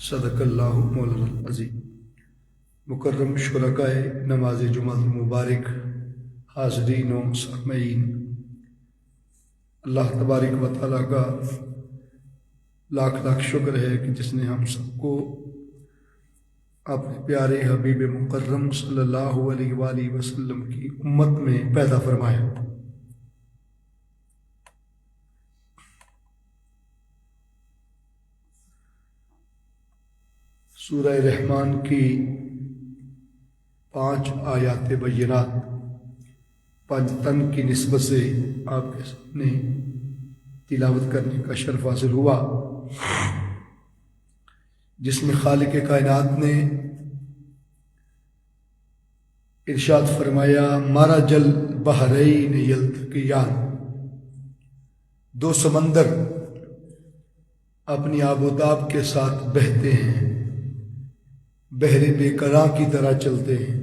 صدق اللہ مولانا العظیم۔ مکرم شرکائے نماز جمعہ المبارک، حاضرین و سامعین، اللہ تبارک و تعالیٰ کا لاکھ لاکھ شکر ہے کہ جس نے ہم سب کو اپنے پیارے حبیب مکرم صلی اللہ علیہ وآلہ وسلم کی امت میں پیدا فرمایا۔ سورہ رحمان کی 5 آیات بینات پنجتن کی نسبت سے آپ کے سامنے تلاوت کرنے کا شرف حاصل ہوا، جس میں خالق کائنات نے ارشاد فرمایا مرج البحرین یلتقیان، 2 سمندر اپنی آب و تاب کے ساتھ بہتے ہیں، بحر بے قراں کی طرح چلتے ہیں،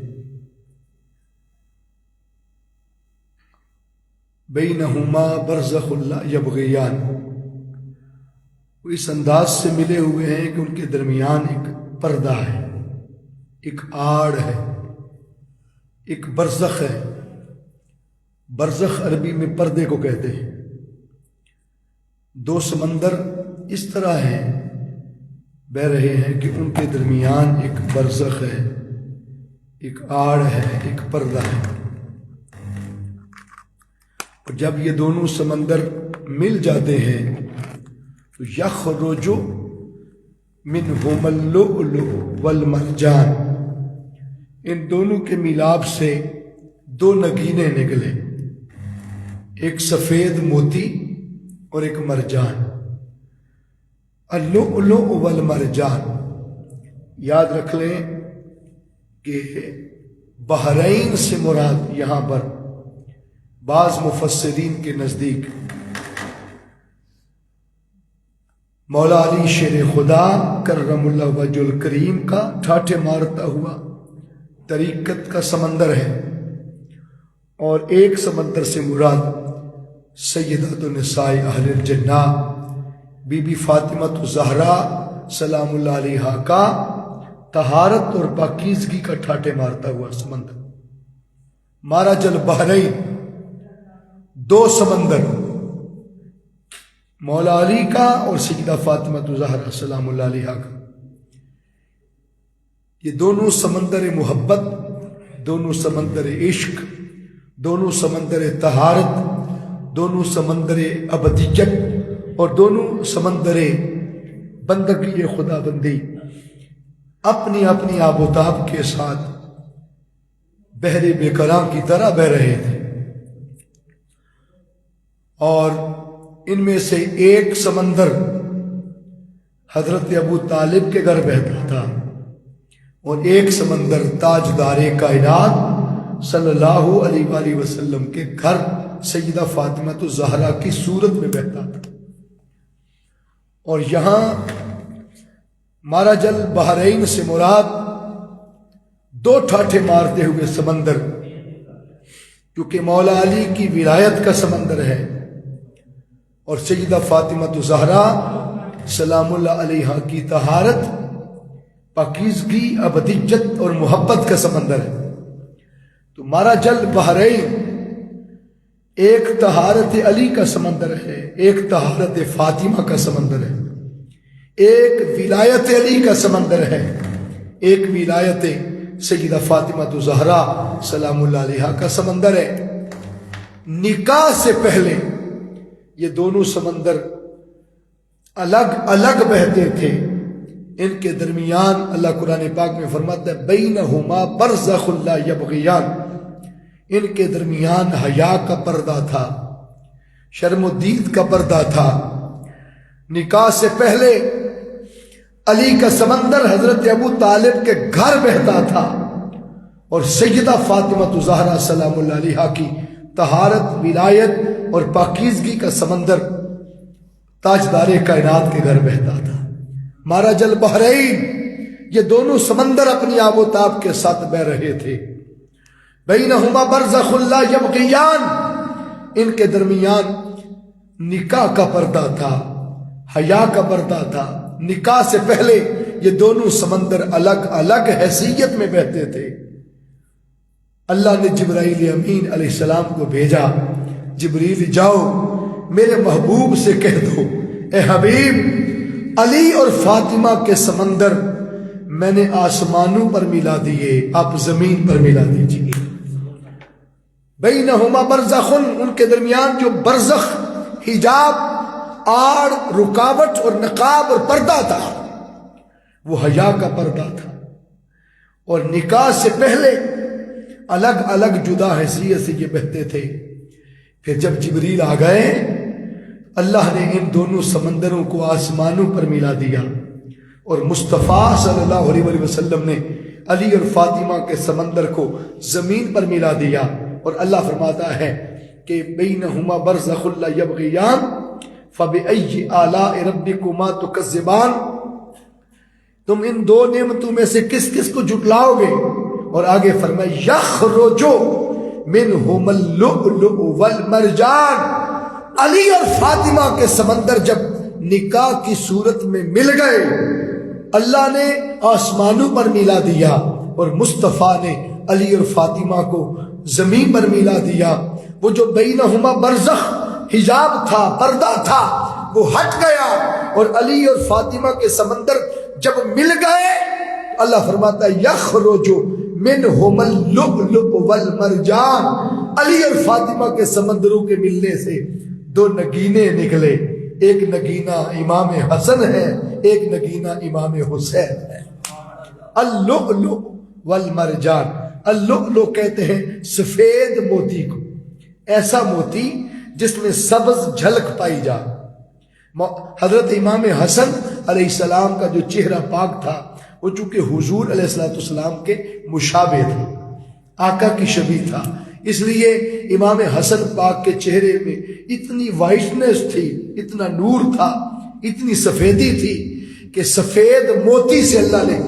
بینہما برزخ لا یبغیان، وہ اس انداز سے ملے ہوئے ہیں کہ ان کے درمیان ایک پردہ ہے، ایک آڑ ہے، ایک برزخ ہے۔ برزخ عربی میں پردے کو کہتے ہیں۔ 2 سمندر اس طرح ہیں، بہ رہے ہیں کہ ان کے درمیان ایک برزخ ہے، ایک آڑ ہے، ایک پردہ ہے۔ اور جب یہ دونوں سمندر مل جاتے ہیں تو یخرج منہما اللؤلؤ والمرجان، ان دونوں کے میلاب سے 2 نگینے نکلے، ایک سفید موتی اور ایک مرجان۔ اللؤلؤ والمرجان، یاد رکھ لیں کہ بحرین سے مراد یہاں پر بعض مفسرین کے نزدیک مولا علی شیر خدا کرم اللہ وجہ الکریم کا ٹھاٹھے مارتا ہوا طریقت کا سمندر ہے، اور ایک سمندر سے مراد سیدۃ النساء اہل الجنہ بی بی فاطمہ زہرا سلام اللہ علیہا کا طہارت اور پاکیزگی کا ٹھاٹھے مارتا ہوا سمندر۔ مرج البحرین، 2 سمندر، مولا علی کا اور سیدہ فاطمہ زہرا سلام اللہ علیہا کا، یہ دونوں سمندر محبت، دونوں سمندر عشق، دونوں سمندر طہارت، دونوں سمندر ابدیت، اور دونوں سمندر بندگی خدا بندی اپنی اپنی آب و تاب کے ساتھ بحر بے قراں کی طرح بہ رہے تھے۔ اور ان میں سے ایک سمندر حضرت ابو طالب کے گھر بہتا تھا، اور ایک سمندر تاجدار کائنات صلی اللہ علیہ وآلہ وسلم کے گھر سیدہ فاطمہ زہرا کی صورت میں بہتا تھا۔ اور یہاں مرج البحرین سے مراد 2 ٹھاٹھے مارتے ہوئے سمندر، کیونکہ مولا علی کی ولایت کا سمندر ہے، اور سیدہ فاطمہ زہرا سلام اللہ علیہا کی طہارت، پاکیزگی، ابدیت اور محبت کا سمندر ہے۔ تو مرج البحرین ایک طہارت علی کا سمندر ہے، ایک طہارت فاطمہ کا سمندر ہے، ایک ولایت علی کا سمندر ہے، ایک ولایت سیدہ فاطمہ زہرا سلام اللہ علیہا کا سمندر ہے۔ نکاح سے پہلے یہ دونوں سمندر الگ الگ بہتے تھے، ان کے درمیان اللہ قرآن پاک میں فرماتا ہے بینہما برزخ لا یبغیان، ان کے درمیان حیا کا پردہ تھا، شرم و دید کا پردہ تھا۔ نکاح سے پہلے علی کا سمندر حضرت ابو طالب کے گھر بہتا تھا، اور سیدہ فاطمہ زہرا سلام اللہ علیہا کی طہارت، ولایت اور پاکیزگی کا سمندر تاجدار کائنات کے گھر بہتا تھا۔ مرج البحرین، یہ دونوں سمندر اپنی آب و تاب کے ساتھ بہ رہے تھے، بینہما برزخ لا یبغیان، ان کے درمیان نکاح کا پردہ تھا، حیا کا پردہ تھا۔ نکاح سے پہلے یہ دونوں سمندر الگ الگ حیثیت میں بہتے تھے۔ اللہ نے جبرائیل امین علیہ السلام کو بھیجا، جبریل جاؤ میرے محبوب سے کہہ دو، اے حبیب علی اور فاطمہ کے سمندر میں نے آسمانوں پر ملا دیے، آپ زمین پر ملا دیجیے۔ بینہما برزخ، ان کے درمیان جو برزخ، حجاب، آڑ، رکاوٹ اور نقاب اور پردہ تھا وہ حیا کا پردہ تھا، اور نکاح سے پہلے الگ الگ جدا حیثیت سے یہ بہتے تھے۔ پھر جب جبریل آ گئے اللہ نے ان دونوں سمندروں کو آسمانوں پر ملا دیا، اور مصطفیٰ صلی اللہ علیہ وسلم نے علی اور فاطمہ کے سمندر کو زمین پر ملا دیا، اور اللہ فرماتا ہے کہ بینہما برزخ لا یبغیان فبأی آلاء ربکما تکذبان، تم ان دو نعمتوں میں سے کس کس کو جھٹلاؤ گے؟ اور آگے فرمایا یخرج منہما اللؤلؤ والمرجان، علی اور فاطمہ کے سمندر جب نکاح کی صورت میں مل گئے اللہ نے آسمانوں پر ملا دیا، اور مصطفیٰ نے علی اور فاطمہ کو زمین پر ملا دیا۔ وہ جو بینہما برزخ حجاب تھا، پردہ تھا، وہ ہٹ گیا، اور علی اور فاطمہ کے سمندر جب مل گئے اللہ فرماتا ہے یخرج منہما اللؤلؤ والمرجان، علی اور فاطمہ کے سمندروں کے ملنے سے دو نگینے نکلے، ایک نگینہ امام حسن ہے، ایک نگینہ امام حسین ہے۔ اللؤلؤ والمرجان، اللؤلؤ کہتے ہیں سفید موتی کو، ایسا موتی جس میں سبز جھلک پائی جا۔ حضرت امام حسن علیہ السلام کا جو چہرہ پاک تھا وہ چونکہ حضور علیہ السلام کے مشابہ تھے، آقا کی شبیہ تھا، اس لیے امام حسن پاک کے چہرے میں اتنی وائٹنس تھی، اتنا نور تھا، اتنی سفیدی تھی کہ سفید موتی سے اللہ نے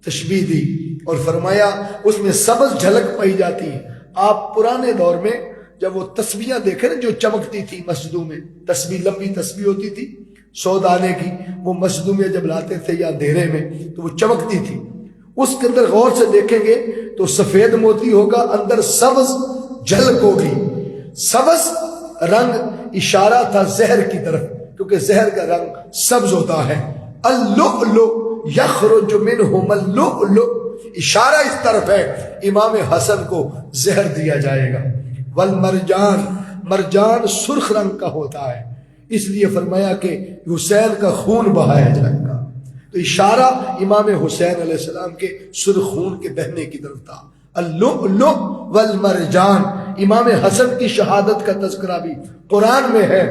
تشبیہ دی اور فرمایا اس میں سبز جھلک پائی جاتی ہے۔ آپ پرانے دور میں جب وہ تسبیحاں دیکھیں نا جو چمکتی تھی مسجدوں میں، تسبیح لمبی تسبیح ہوتی تھی 100 دانے کی، وہ مسجدوں میں جب لاتے تھے یا اندھیرے میں تو وہ چمکتی تھی، اس کے اندر غور سے دیکھیں گے تو سفید موتی ہوگا، اندر سبز جھلک ہوگی۔ سبز رنگ اشارہ تھا زہر کی طرف، کیونکہ زہر کا رنگ سبز ہوتا ہے۔ اللؤلؤ یخرج منہما اللؤلؤ، اشارہ اس طرف ہے امام حسن کو زہر دیا جائے گا۔ والمرجان، مرجان سرخ رنگ کا ہوتا ہے، اس لیے فرمایا کہ حسین کا خون بہایا جائے گا، تو اشارہ امام حسین علیہ السلام کے سرخ خون کے بہنے کی طرف تھا۔ اللؤلؤ والمرجان، امام حسن کی شہادت کا تذکرہ بھی قرآن میں ہے،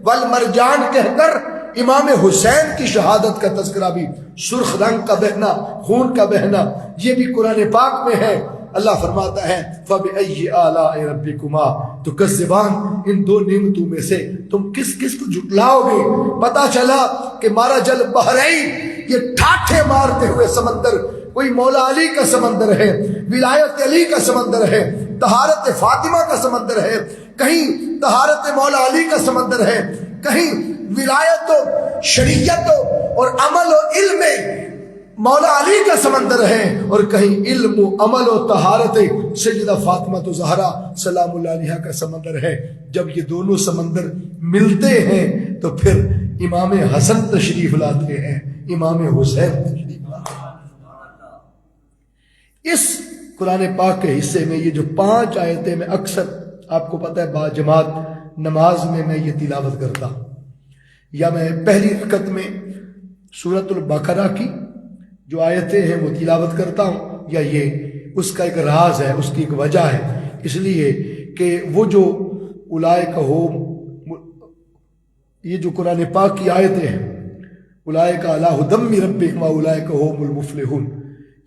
والمرجان کہہ کر امام حسین کی شہادت کا تذکرہ بھی، سرخ رنگ کا بہنا، خون کا بہنا، یہ بھی قرآن پاک میں ہے۔ اللہ فرماتا ہے فَبِأَيِّ آلَاءِ رَبِّكُمَا تُكَذِّبَانِ، ان دو نعمتوں میں سے تم کس کس کو جھٹلاؤ گے؟ پتا چلا کہ مارج البحرین، یہ ٹھاٹھے مارتے ہوئے سمندر کوئی مولا علی کا سمندر ہے، ولایت علی کا سمندر ہے، طہارت فاطمہ کا سمندر ہے، کہیں طہارت مولا علی کا سمندر ہے، کہیں ولایت و شریعت اور عمل و علم مولا علی کا سمندر ہے، اور کہیں علم و عمل و طہارت سیدہ فاطمہ تو زہرا سلام اللہ علیہا کا سمندر ہے۔ جب یہ دونوں سمندر ملتے ہیں تو پھر امام حسن تشریف لاتے ہیں، امام حسین تشریف لاتے ہیں۔ اس قرآن پاک کے حصے میں یہ جو 5 آیتیں میں اکثر آپ کو پتہ ہے با جماعت نماز میں یہ تلاوت کرتا ہوں، یا میں پہلی رکعت میں سورۃ البقرہ کی جو آیتیں ہیں وہ تلاوت کرتا ہوں، یا یہ اس کا ایک راز ہے، اس کی ایک وجہ ہے، اس لیے کہ وہ جو اولئک ہم، یہ جو قرآن پاک کی آیتیں ہیں اولئک علی ھدی من ربہم واولئک ھم المفلحون،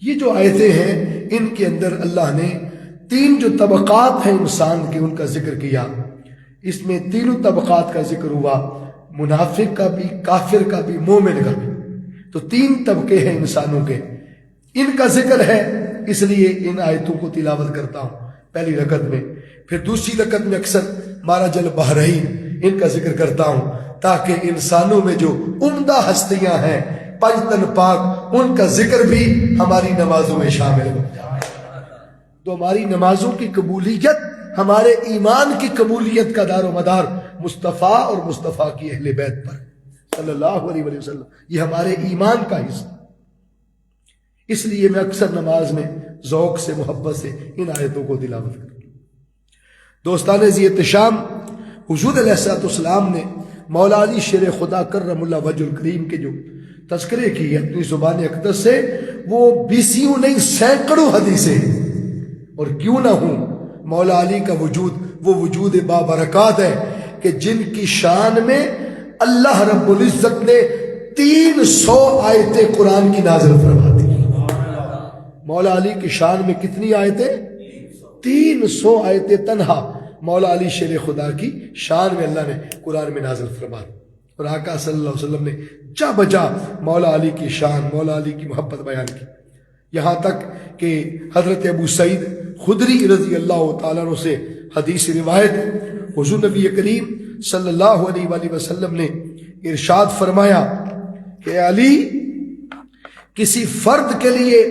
یہ جو آیتیں ہیں ان کے اندر اللہ نے 3 جو طبقات ہیں انسان کے ان کا ذکر کیا۔ اس میں تینوں طبقات کا ذکر ہوا، منافق کا بھی، کافر کا بھی، مومن کا بھی، تو 3 طبقے ہیں انسانوں کے، ان کا ذکر ہے، اس لیے ان آیتوں کو تلاوت کرتا ہوں پہلی رکعت میں۔ پھر دوسری رکعت میں اکثر مارج البحرین ان کا ذکر کرتا ہوں، تاکہ انسانوں میں جو عمدہ ہستیاں ہیں پنجتن پاک، ان کا ذکر بھی ہماری نمازوں میں شامل ہو جائے تو ہماری نمازوں کی قبولیت، ہمارے ایمان کی قبولیت کا دار و مدار مصطفیٰ اور مصطفیٰ کی اہل بیت پر صلی اللہ علیہ وسلم. یہ ہمارے ایمان کا حصہ. اس لیے میں اکثر نماز میں ذوق سے، محبت سے ان آیتوں کو تلاوت کرتا ہوں. دوستان ذی احتشام، حضور علیہ الصلوۃ والسلام نے مولا علی شیر خدا کرم اللہ وجہ الکریم کے جو تذکرے کی ہے اپنی زبان اقدس سے، وہ بیسیوں نہیں سینکڑوں حدیثیں ہیں. اور کیوں نہ ہوں، مولا علی کا وجود وہ وجود بابرکات ہے کہ جن کی شان میں اللہ رب العزت نے 300 آیتیں قرآن کی نازل فرما دی. مولا علی کی شان میں کتنی آیتیں؟ 300 آیتیں تنہا مولا علی شیر خدا کی شان میں اللہ نے قرآن میں نازل فرما دی. اور آقا صلی اللہ علیہ وسلم نے جا بجا مولا علی کی شان، مولا علی کی محبت بیان کی. یہاں تک کہ حضرت ابو سعید خدری رضی اللہ تعالیٰ عنہ سے حدیث روایت، حضور نبی کریم صلی اللہ علیہ وآلہ وسلم نے ارشاد فرمایا کہ علی، کسی فرد کے لیے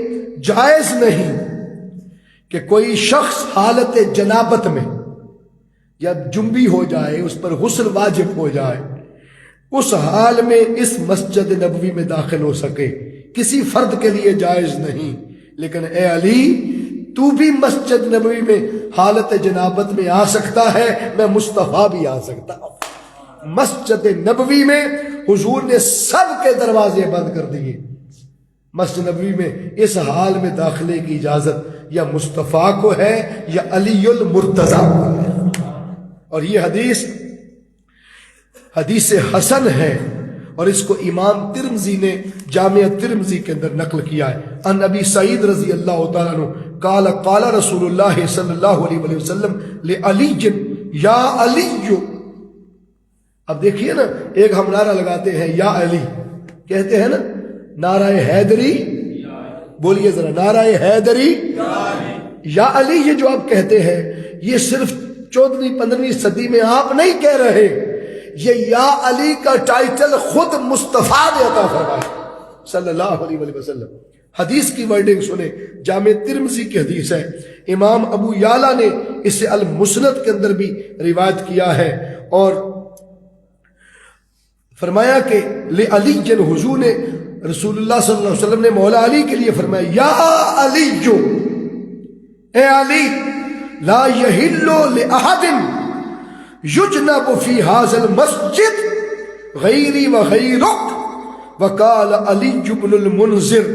جائز نہیں کہ کوئی شخص حالت جنابت میں یا جنبی ہو جائے، اس پر غسل واجب ہو جائے، اس حال میں اس مسجد نبوی میں داخل ہو سکے. کسی فرد کے لیے جائز نہیں. لیکن اے علی، تو بھی مسجد نبوی میں حالت جنابت میں آ سکتا ہے، میں مصطفیٰ بھی آ سکتا ہوں. مسجد نبوی میں حضور نے سب کے دروازے بند کر دیے. مسجد نبوی میں اس حال میں داخلے کی اجازت یا مصطفیٰ کو ہے یا علی المرتضیٰ کو ہے. اور یہ حدیث حسن ہے، اور اس کو امام ترمذی نے جامع ترمذی کے اندر نقل کیا ہے. ان ابی سعید رضی اللہ تعالیٰ عنہ قال قال رسول اللہ صلی اللہ علیہ وسلم لعلی یا علی. اب دیکھیے نا، ایک ہم نعرہ لگاتے ہیں یا علی، کہتے ہیں نا نعرہ حیدری، بولیے ذرا نعرہ حیدری یا علی. یہ جو آپ کہتے ہیں یہ صرف 14ویں-15ویں صدی میں آپ نہیں کہہ رہے، یہ یا علی کا ٹائٹل خود مصطفیٰ نے عطا فرمایا صلی اللہ علیہ وسلم. حدیث کی ورڈنگ سنیں، جامع ترمذی کی حدیث ہے. امام ابو یعلا نے اسے المسند کے اندر بھی روایت کیا ہے، اور فرمایا کہ لعلی، حضور نے رسول اللہ صلی اللہ علیہ وسلم نے مولا علی کے لیے فرمایا یا علی، اے علی، لا یحل لأحد یجنب فی ھذا المسجد غیری وغیرک. وقال علی بن المنذر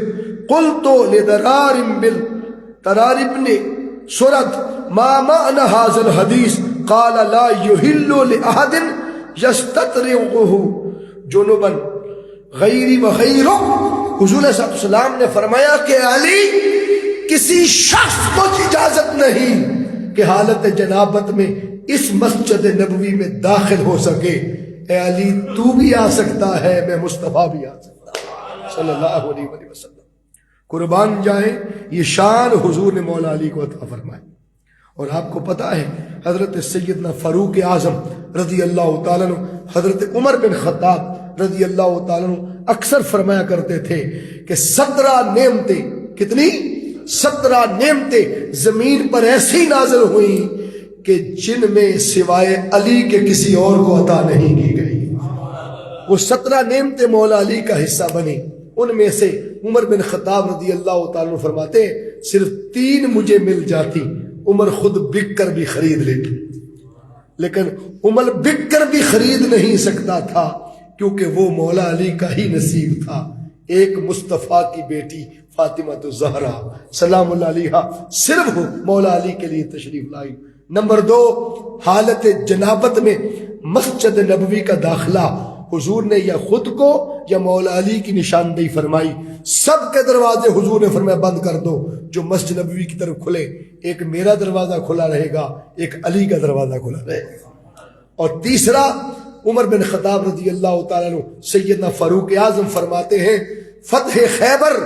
قلت لدرار بالترار بن سرد ما معنى هذا الحديث قال لا يحل لأحد يستطرقه جنبا غیری وغیرک. حضور صلی اللہ علیہ وسلم نے فرمایا کہ علی، کسی شخص کو اجازت نہیں کہ حالت جنابت میں اس مسجد نبوی میں داخل ہو سکے. اے علی، تو بھی آ سکتا ہے، میں مصطفیٰ بھی آ سکتا ہوں صلی اللہ علیہ وسلم. قربان جائیں، یہ شان حضور نے مولا علی کو عطا فرمائی. اور آپ کو پتا ہے حضرت سیدنا فاروق اعظم رضی اللہ تعالیٰ عنہ، حضرت عمر بن خطاب رضی اللہ تعالیٰ عنہ اکثر فرمایا کرتے تھے کہ 17 نعمتیں، کتنی؟ 17 نعمتیں زمین پر ایسی نازل ہوئیں کہ جن میں سوائے علی کے کسی اور کو عطا نہیں کی گئی. وہ 17 نعمتیں مولا علی کا حصہ بنی. ان میں سے عمر بن خطاب رضی اللہ تعالیٰ عنہ فرماتے ہیں صرف 3 مجھے مل جاتی، عمر خود بک کر بھی خرید لیتی. لیکن عمر بک کر بھی خرید نہیں سکتا تھا کیونکہ وہ مولا علی کا ہی نصیب تھا. ایک مصطفیٰ کی بیٹی فاطمہ الزہرا سلام اللہ علیہا صرف مولا علی کے لیے تشریف لائی. نمبر 2، حالت جنابت میں مسجد نبوی کا داخلہ حضور نے یا خود کو یا مولا علی کی نشاندہی فرمائی. سب کے دروازے حضور نے فرمایا بند کر دو جو مسجد نبوی کی طرف کھلے. ایک میرا دروازہ کھلا رہے گا، ایک علی کا دروازہ کھلا رہے گا. اور تیسرا، عمر بن خطاب رضی اللہ تعالیٰ عنہ سیدنا فاروق اعظم فرماتے ہیں فتح خیبر،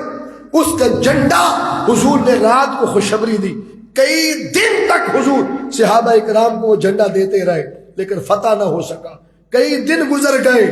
اس کا جھنڈا حضور نے رات کو خوشخبری دی. کئی دن تک حضور صحابہ کرام کو وہ جھنڈا دیتے رہے لیکن فتح نہ ہو سکا. کئی دن گزر گئے.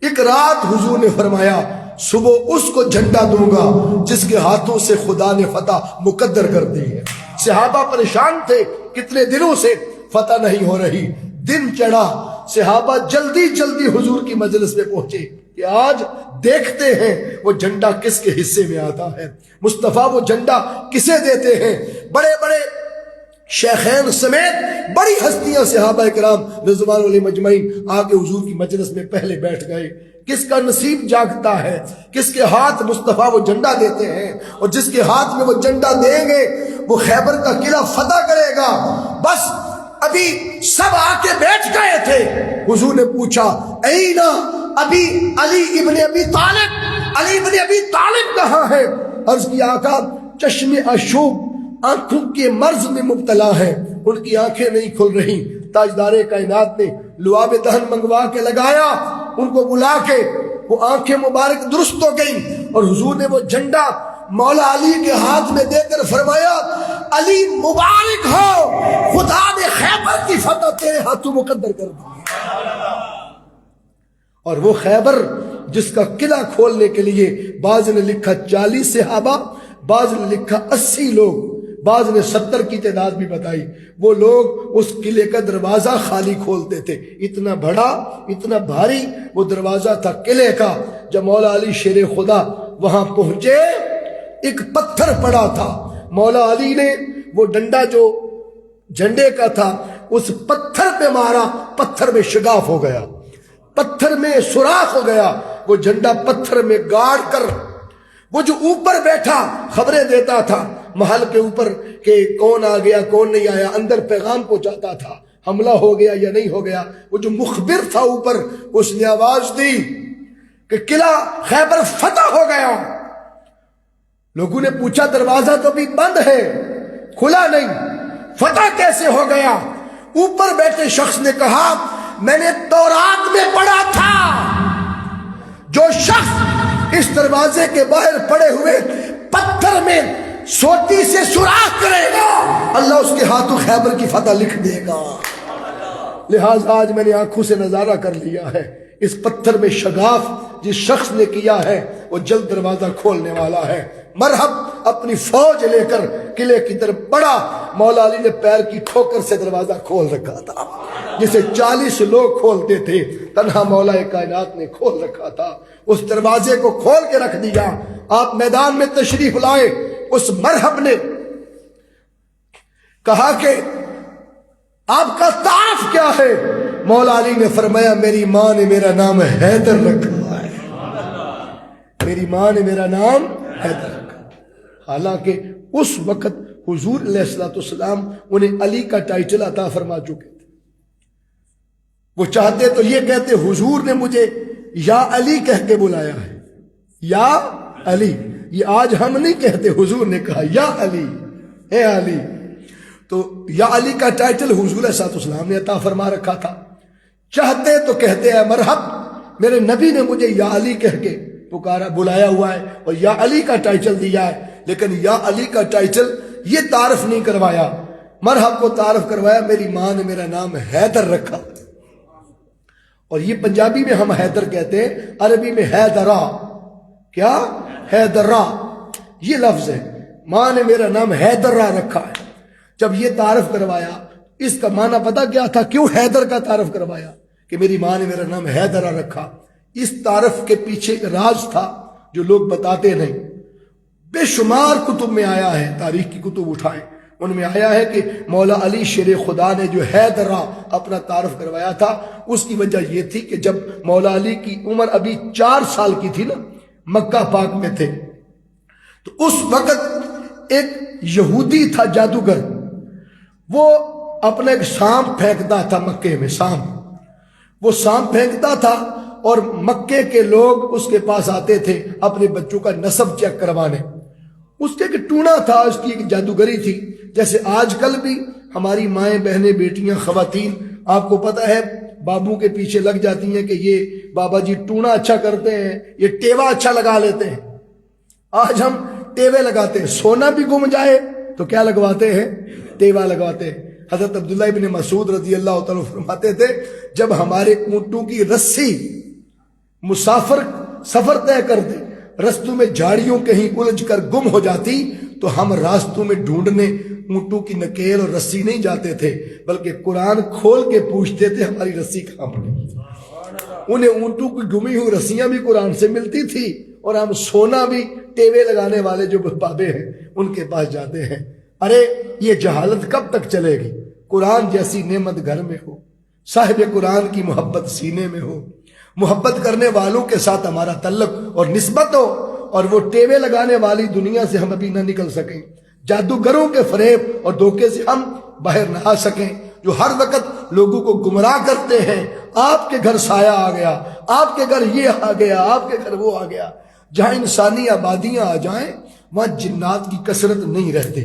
ایک رات حضور نے فرمایا صبح اس کو جھنڈا دوں گا جس کے ہاتھوں سے خدا نے فتح مقدر کر دی ہے۔ صحابہ پریشان تھے، کتنے دنوں سے فتح نہیں ہو رہی۔ دن چڑھا، صحابہ جلدی جلدی حضور کی مجلس میں پہنچے کہ آج دیکھتے ہیں وہ جھنڈا کس کے حصے میں آتا ہے، مصطفیٰ وہ جھنڈا کسے دیتے ہیں۔ بڑے بڑے شیخین سمیت بڑی ہستیاں صحابہ کرام رضوان علیہم اجمعین آگے حضور کی مجلس میں پہلے بیٹھ گئے۔ کس کا نصیب جاگتا ہے، کس کے ہاتھ مصطفیٰ وہ جھنڈا دیتے ہیں، اور جس کے ہاتھ میں وہ جھنڈا دیں گے وہ خیبر کا قلعہ فتح کرے گا۔ بس ابھی سب آ کے بیٹھ گئے تھے، حضور نے پوچھا اینا ابھی علی ابن ابی طالب، علی ابن ابی طالب کہاں ہے؟ عرض کی آقا چشم اشوب، آنکھوں کے مرض میں مبتلا ہے، ان کی آنکھیں نہیں کھل رہی۔ تاجدار کائنات نے لعاب دہن منگوا کے لگایا، ان کو بلا کے وہ آنکھیں مبارک درست ہو گئیں، اور حضور نے وہ جھنڈا مولا علی کے ہاتھ میں دے کر فرمایا علی مبارک ہو، خدا نے خیبر کی فتح تیرے ہاتھوں مقدر کر دی۔ اور وہ خیبر جس کا قلعہ کھولنے کے لیے بعض نے لکھا 40 صحابہ، بعض نے لکھا 80 لوگ، بعض نے 70 کی تعداد بھی بتائی، وہ لوگ اس قلعے کا دروازہ خالی کھولتے تھے۔ اتنا بڑا، اتنا بھاری وہ دروازہ تھا قلعے کا۔ جب مولا علی شیر خدا وہاں پہنچے، ایک پتھر پڑا تھا، مولا علی نے وہ ڈنڈا جو جھنڈے کا تھا اس پتھر پہ مارا، پتھر میں شگاف ہو گیا، پتھر میں سوراخ ہو گیا۔ وہ جھنڈا پتھر میں گاڑ کر وہ جو اوپر بیٹھا خبریں دیتا تھا محل کے اوپر کہ کون آ گیا کون نہیں آیا، اندر پیغام پہنچاتا تھا حملہ ہو گیا یا نہیں ہو گیا۔ وہ جو مخبر تھا اوپر، اس نے آواز دی کہ قلعہ خیبر فتح ہو گیا۔ لوگوں نے پوچھا دروازہ تو بھی بند ہے، کھلا نہیں، فتح کیسے ہو گیا؟ اوپر بیٹھے شخص نے کہا میں نے تورات میں پڑھا تھا جو شخص اس دروازے کے باہر پڑے ہوئے پتھر میں سوٹی سے سوراخ کرے گا اللہ اس کے ہاتھوں خیبر کی فتح لکھ دے گا۔ لہٰذا آج میں نے آنکھوں سے نظارہ کر لیا ہے، اس پتھر میں شگاف جس شخص نے کیا ہے وہ جلد دروازہ کھولنے والا ہے۔ مرحب اپنی فوج لے کر قلعے کی طرف بڑھا، مولا علی نے پیر کی ٹھوکر سے دروازہ کھول رکھا تھا، جسے 40 لوگ کھولتے تھے، تنہا مولا کائنات نے کھول رکھا تھا۔ اس دروازے کو کھول کے رکھ دیا۔ آپ میدان میں تشریف لائے، اس مرحب نے کہا کہ آپ کا تعارف کیا ہے؟ مولا علی نے فرمایا میری ماں نے میرا نام حیدر رکھا ہے، میری ماں نے میرا نام حیدر رکھا۔ حالانکہ اس وقت حضور علیہ السلام انہیں علی کا ٹائٹل عطا فرما چکے تھے۔ وہ چاہتے تو یہ کہتے حضور نے مجھے یا علی کہہ کے بلایا ہے، یا علی۔ یہ آج ہم نہیں کہتے، حضور نے کہا یا علی، اے علی۔ تو یا علی کا ٹائٹل حضور علیہ السلام نے عطا فرما رکھا تھا۔ چاہتے تو کہتے ہیں مرحب، میرے نبی نے مجھے یا علی کہہ کے پکارا، بلایا ہوا ہے اور یا علی کا ٹائٹل دیا ہے، لیکن یا علی کا ٹائٹل یہ تعارف نہیں کروایا، مرحب کو تعارف کروایا میری ماں نے میرا نام حیدر رکھا۔ اور یہ پنجابی میں ہم حیدر کہتے ہیں، عربی میں حیدرا، کیا حیدرا یہ لفظ ہے، ماں نے میرا نام حیدرا رکھا ہے۔ جب یہ تعارف کروایا، اس کا معنی پتا کیا تھا، کیوں حیدر کا تعارف کروایا کہ میری ماں نے میرا نام حیدرا رکھا؟ اس تعارف کے پیچھے ایک راز تھا جو لوگ بتاتے نہیں۔ بے شمار کتب میں آیا ہے، تاریخ کی کتب اٹھائیں، ان میں آیا ہے کہ مولا علی شیر خدا نے جو حیدرا اپنا تعارف کروایا تھا، اس کی وجہ یہ تھی کہ جب مولا علی کی عمر ابھی 4 سال کی تھی نا، مکہ پاک میں تھے، تو اس وقت ایک یہودی تھا جادوگر، وہ اپنا ایک سانپ پھینکتا تھا مکے میں، سانپ، وہ سانپ پھینکتا تھا اور مکے کے لوگ اس کے پاس آتے تھے اپنے بچوں کا نسب چیک کروانے۔ اس کے ایک ٹونا تھا، اس کی ایک جادوگری تھی، جیسے آج کل بھی ہماری مائیں بہنیں بیٹیاں خواتین آپ کو پتہ ہے بابو کے پیچھے لگ جاتی ہیں کہ یہ بابا جی ٹونا اچھا کرتے ہیں، یہ ٹیوا اچھا لگا لیتے ہیں۔ آج ہم ٹیوے لگاتے ہیں، سونا بھی گم جائے تو کیا لگواتے ہیں؟ ٹیوا لگواتے ہیں۔ حضرت عبداللہ ابن مسعود رضی اللہ تعالیٰ فرماتے تھے جب ہمارے اونٹوں کی رسی مسافر سفر طے کر دے رستوں میں جھاڑیوں کہیں الجھ کر گم ہو جاتی تو ہم راستوں میں ڈھونڈنے اونٹوں کی نکیل اور رسی نہیں جاتے تھے، بلکہ قرآن کھول کے پوچھتے تھے ہماری رسی کہاں پڑی۔ انہیں اونٹوں کی گمی ہوئی رسیاں بھی قرآن سے ملتی تھی، اور ہم سونا بھی ٹیوے لگانے والے جو بابے ہیں ان کے پاس جاتے ہیں۔ ارے یہ جہالت کب تک چلے گی؟ قرآن جیسی نعمت گھر میں ہو، صاحب قرآن کی محبت سینے میں ہو، محبت کرنے والوں کے ساتھ ہمارا تعلق اور نسبت ہو، اور وہ ٹیوے لگانے والی دنیا سے ہم ابھی نہ نکل سکیں، جادوگروں کے فریب اور دھوکے سے ہم باہر نہ آ سکیں، جو ہر وقت لوگوں کو گمراہ کرتے ہیں۔ آپ کے گھر سایہ آ گیا، آپ کے گھر یہ آ گیا، آپ کے گھر وہ آ گیا۔ جہاں انسانی آبادیاں آ جائیں وہاں جنات کی کثرت نہیں رہتی۔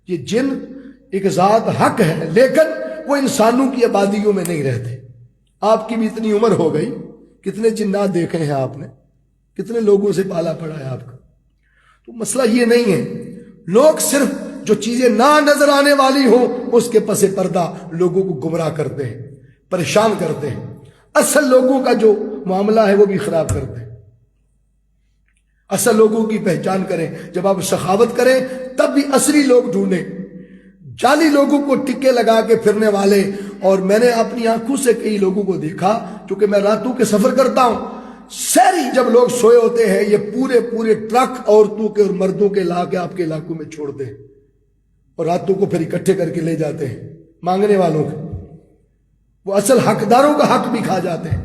یہ جن ایک ذات حق ہے، لیکن وہ انسانوں کی آبادیوں میں نہیں رہتے۔ آپ کی بھی اتنی عمر ہو گئی، کتنے جنات دیکھے ہیں آپ نے، کتنے لوگوں سے پالا پڑا ہے آپ کا۔ تو مسئلہ یہ نہیں ہے، لوگ صرف جو چیزیں نہ نظر آنے والی ہوں اس کے پس پردہ لوگوں کو گمراہ کرتے ہیں، پریشان کرتے ہیں، اصل لوگوں کا جو معاملہ ہے وہ بھی خراب کرتے ہیں۔ اصل لوگوں کی پہچان کریں، جب آپ سخاوت کریں تب بھی اصلی لوگ ڈھونڈیں، جعلی لوگوں کو ٹکے لگا کے پھرنے والے۔ اور میں نے اپنی آنکھوں سے کئی لوگوں کو دیکھا، چونکہ میں راتوں کے سفر کرتا ہوں، سحری جب لوگ سوئے ہوتے ہیں یہ پورے پورے ٹرک عورتوں کے اور مردوں کے لا کے آپ کے علاقوں میں چھوڑتے ہیں، اور راتوں کو پھر اکٹھے کر کے لے جاتے ہیں مانگنے والوں کے، وہ اصل حقداروں کا حق بھی کھا جاتے ہیں۔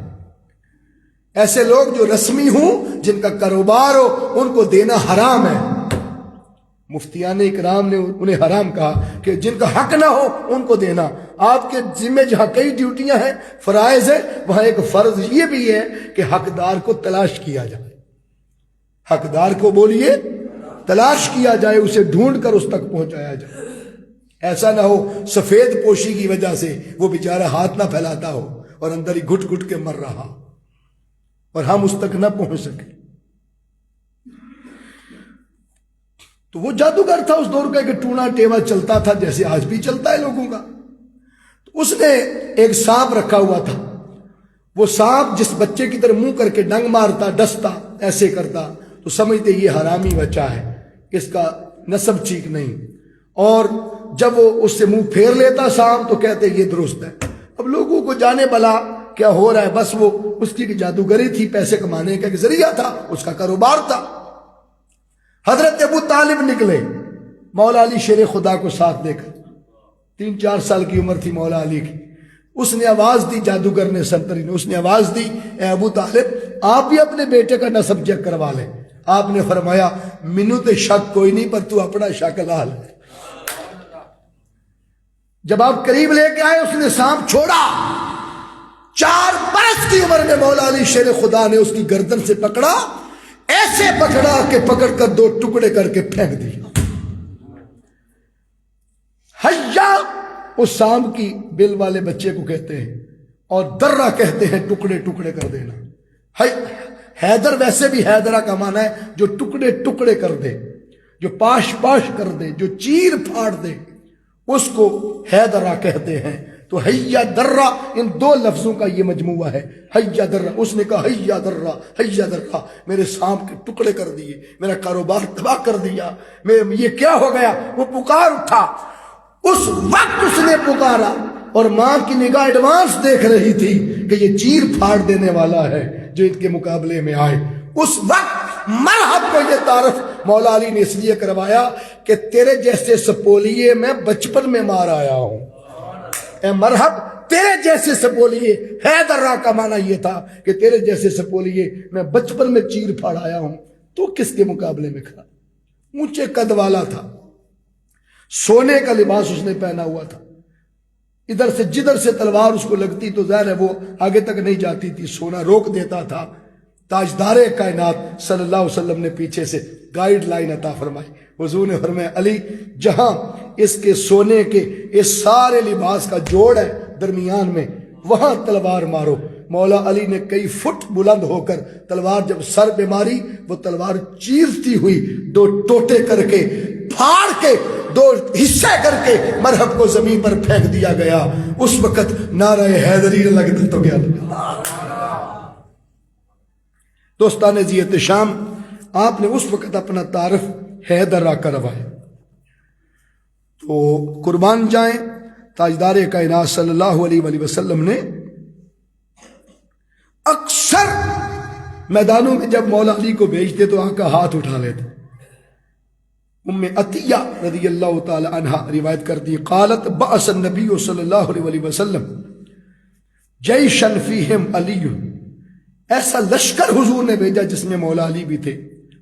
ایسے لوگ جو رسمی ہوں، جن کا کاروبار ہو، ان کو دینا حرام ہے۔ مفتیان اکرام نے انہیں حرام کہا کہ جن کا حق نہ ہو ان کو دینا۔ آپ کے ذمہ جہاں کئی ڈیوٹیاں ہیں، فرائض ہیں، وہاں ایک فرض یہ بھی ہے کہ حقدار کو تلاش کیا جائے۔ حقدار کو بولیے تلاش کیا جائے، اسے ڈھونڈ کر اس تک پہنچایا جائے۔ ایسا نہ ہو سفید پوشی کی وجہ سے وہ بیچارہ ہاتھ نہ پھیلاتا ہو اور اندر ہی گھٹ گھٹ کے مر رہا اور ہم اس تک نہ پہنچ سکے۔ تو وہ جادوگر تھا اس دور کا کہ ٹونا ٹیوا چلتا تھا جیسے آج بھی چلتا ہے لوگوں کا۔ تو اس نے ایک سانپ رکھا ہوا تھا، وہ سانپ جس بچے کی طرح منہ کر کے ڈنگ مارتا، ڈستا، ایسے کرتا تو سمجھتے یہ حرامی بچہ ہے، اس کا نسب ٹھیک نہیں، اور جب وہ اس سے منہ پھیر لیتا سانپ تو کہتے یہ درست ہے۔ اب لوگوں کو جانے بلا کیا ہو رہا ہے، بس وہ اس کی جادوگری تھی، پیسے کمانے کا ایک ذریعہ تھا، اس کا کاروبار تھا۔ حضرت ابو طالب نکلے مولا علی شیر خدا کو ساتھ لے کر، 3-4 سال کی عمر تھی مولا علی کی۔ اس نے آواز دی، جادوگر نے، سنتری نے، اس نے آواز دی اے ابو طالب آپ بھی اپنے بیٹے کا نسب چیک کروا لیں۔ آپ نے فرمایا مینو تے شک کوئی نہیں، پر تو اپنا شک لا لے۔ جب آپ قریب لے کے آئے اس نے سانپ چھوڑا، 4 برس کی عمر میں مولا علی شیر خدا نے اس کی گردن سے پکڑا، ایسے پکڑا کہ پکڑ کر 2 ٹکڑے کر کے پھینک دیا۔ حیا اس سانپ کی بل والے بچے کو کہتے ہیں، اور درہ کہتے ہیں ٹکڑے ٹکڑے کر دینا۔ حیدر ویسے بھی حیدرہ کا معنی ہے جو ٹکڑے ٹکڑے کر دے، جو پاش پاش کر دے، جو چیر پھاڑ دے، اس کو حیدرہ کہتے ہیں۔ تو حیا درہ ان 2 لفظوں کا یہ مجموعہ ہے، حیا درہ۔ اس نے کہا حیا درہ، حیا درہ، میرے سانپ کے ٹکڑے کر دیے، میرا کاروبار تباہ کر دیا، یہ کیا ہو گیا؟ وہ پکار اٹھا، اس وقت اس نے پکارا، اور ماں کی نگاہ ایڈوانس دیکھ رہی تھی کہ یہ چیر پھاڑ دینے والا ہے جو ان کے مقابلے میں آئے۔ اس وقت مرحب کو یہ تعارف مولا علی نے اس لیے کروایا کہ تیرے جیسے سپولیے میں بچپن میں مار آیا ہوں۔ اے مرحب تیرے جیسے سپولیے، حیدرہ کا معنی یہ تھا کہ تیرے جیسے سپولیے میں بچپن میں چیر پھاڑ آیا ہوں۔ تو کس کے مقابلے میں کھڑا؟ اونچے قد والا تھا، سونے کا لباس اس نے پہنا ہوا تھا، ادھر سے جدھر سے تلوار اس کو لگتی تو ظاہر ہے وہ آگے تک نہیں جاتی تھی، سونا روک دیتا تھا۔ تاجدار کائنات صلی اللہ علیہ وسلم نے پیچھے سے گائیڈ لائن عطا فرمائی۔ حضور نے فرمایا علی جہاں اس کے سونے کے اس سارے لباس کا جوڑ ہے درمیان میں، وہاں تلوار مارو۔ مولا علی نے کئی فٹ بلند ہو کر تلوار جب سر پہ ماری، وہ تلوار چیرتی ہوئی 2 ٹوٹے کر کے، پھاڑ کے 2 حصے کر کے مرحب کو زمین پر پھینک دیا گیا۔ اس وقت نعرہ حیدری لگتا تو کیا لگا۔ دوستان ذی احتشام، آپ نے اس وقت اپنا تعارف حیدر را کروایا۔ تو قربان جائیں تاجدار کائنات صلی اللہ علیہ وآلہ وسلم نے اکثر میدانوں میں جب مولا علی کو بھیجتے تو آقا ہاتھ اٹھا لیتے۔ ام عطیہ رضی اللہ تعالی عنہ روایت کرتی قالت بعث النبی صلی اللہ علیہ وآلہ وسلم جیشا فیہم علی، ایسا لشکر حضور نے بھیجا جس میں مولا علی بھی تھے۔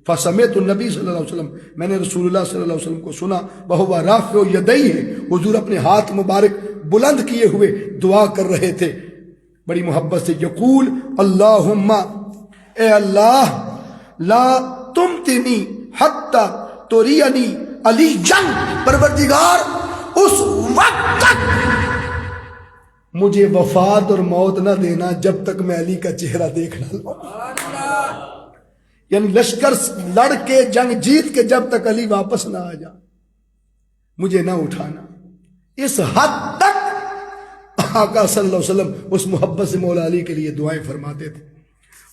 فسمعت النبی صلی اللہ علیہ وسلم، میں نے رسول اللہ صلی اللہ علیہ وسلم کو سنا، وہو رافع یدیہ، حضور اپنے ہاتھ مبارک بلند کیے ہوئے دعا کر رہے تھے بڑی محبت سے، یقول اللہم، اے اللہ، لا تمتنی حتی ترینی علی جن، پروردگار اس وقت تک مجھے وفات اور موت نہ دینا جب تک میں علی کا چہرہ دیکھ نہ لوں۔ یعنی لشکر لڑ کے جنگ جیت کے جب تک علی واپس نہ آ جا، مجھے نہ اٹھانا۔ اس حد تک آقا صلی اللہ علیہ وسلم اس محبت سے مولا علی کے لیے دعائیں فرماتے تھے۔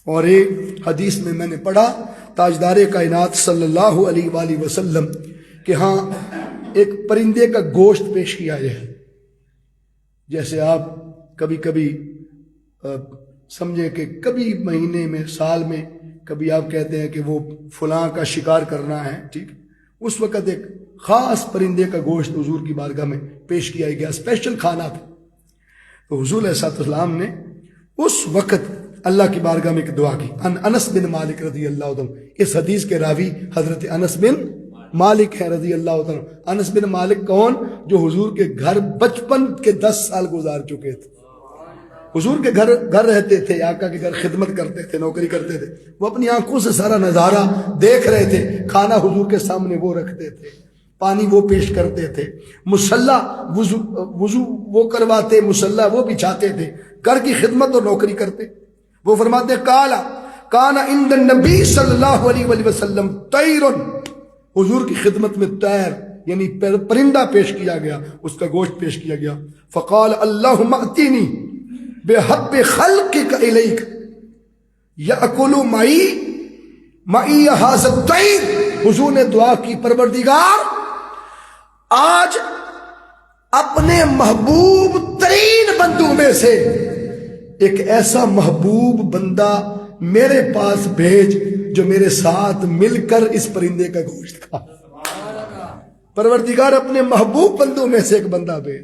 اور ایک حدیث میں نے پڑھا تاجدار کائنات صلی اللہ علیہ وآلہ وسلم کہ ہاں ایک پرندے کا گوشت پیش کیا جائے، جیسے آپ کبھی کبھی سمجھیں کہ کبھی مہینے میں سال میں کبھی آپ کہتے ہیں کہ وہ فلاں کا شکار کرنا ہے، ٹھیک، اس وقت ایک خاص پرندے کا گوشت حضور کی بارگاہ میں پیش کیا گیا، اسپیشل کھانا تھا۔ تو حضور علیہ السلام نے اس وقت اللہ کی بارگاہ میں ایک دعا کی۔ انس بن مالک رضی اللہ عنہ، اس حدیث کے راوی حضرت انس بن مالک ہے رضی اللہ عنہ۔ انس بن مالک کون؟ جو حضور کے گھر بچپن کے 10 سال گزار چکے تھے، حضور کے گھر رہتے تھے، آقا کے گھر خدمت کرتے تھے، نوکری کرتے تھے، وہ اپنی آنکھوں سے سارا نظارہ دیکھ رہے تھے۔ کھانا حضور کے سامنے وہ رکھتے تھے، پانی وہ پیش کرتے تھے، مصلی وضو وہ کرواتے، مصلی وہ بچھاتے تھے، گھر کی خدمت اور نوکری کرتے۔ وہ فرماتے کان عند النبی صلی اللہ علیہ وآلہ وسلم طیر، حضور کی خدمت میں طیر یعنی پرندہ پیش کیا گیا، اس کا گوشت پیش کیا گیا۔ فقال اللہم اتینی بحب خلقک الیک یأکل معی ھذا الطیر، حضور نے دعا کی پروردگار آج اپنے محبوب ترین بندوں میں سے ایک ایسا محبوب بندہ میرے پاس بھیج جو میرے ساتھ مل کر اس پرندے کا گوشت کھا۔ پروردگار اپنے محبوب بندوں میں سے ایک بندہ بھیج۔